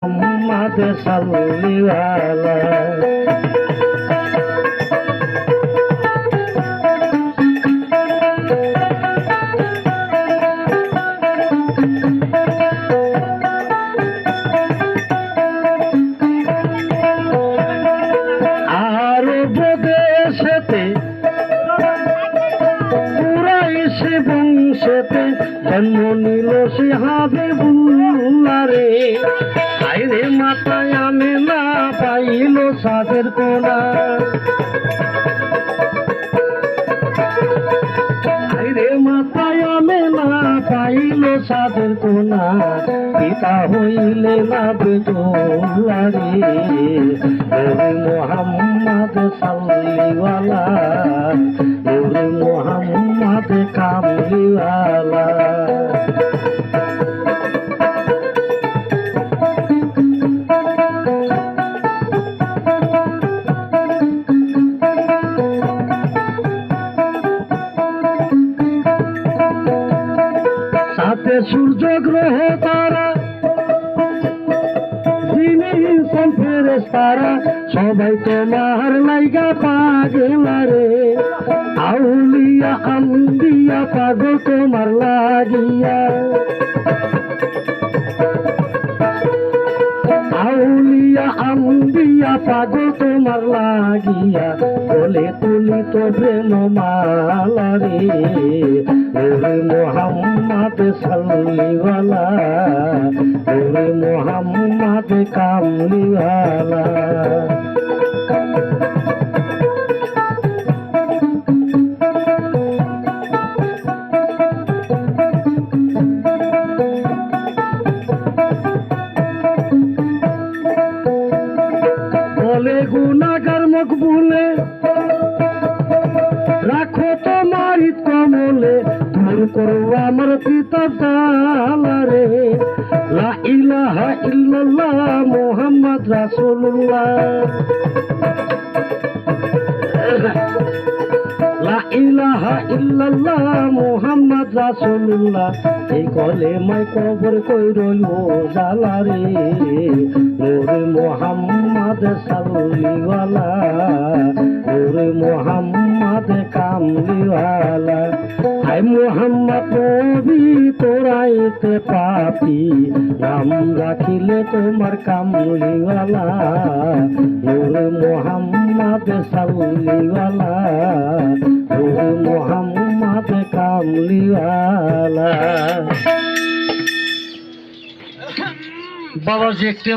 মোহাম্মদ সাল্লাল্লাহু আরব দেশেতে কুরাইশ বংশেতে জন্ম নিল সে হাবিবুল্লাহ রে। আইরে মাথায় আমেনা পাইল সাদের কোনা, আইরে মাথায় আমেনা পাইল সাদের কোনা। পিতা হইলে না বেদুল্লাহ রে। ওরে মোহাম্মদ সাল্লিওয়ালা, ওরে মোহাম্মদ কামলিওয়ালা। সাথে সূর্য গ্রহ তারা ফেরেশতারা সবাই তোমার লাইগা পাগলা রে। আউলিয়া আম্বিয়া পাগল তোমার লাগিয়া, আউলিয়া আম্বিয়া পাগল তোমার লাগিয়া। বলে তুলি তো প্রেম মালা রে। ওরে মোহাম্মদ সাল্লিওয়ালা, ওরে মোহাম্মদ কামলিওয়ালা। বলে গুনাহগার মকবুলে রাখো তোমার কমলে। দূর করো আমার কিতাব তালা রে। লা ইলাহা ইল্লাল্লাহ মুহাম্মদ রাসূলুল্লাহ, লা ইলাহা ইল্লাল্লাহ মুহাম্মদ রাসূলুল্লাহ। এই কলেমায় কবর কইরল জালা রে। ওরে মোহাম্মদ সাল্লিওয়ালা, ওরে মোহাম্মদ কামলিওয়ালা। আই মোহাম্মদ নবী তোরাইতে পাপি, নাম রাখিলে তোমার কামলিওয়ালা। ওরে মোহাম্মদ সাল্লিওয়ালা, ওরে মোহাম্মদ কামলিওয়ালা। বাবাজি একটি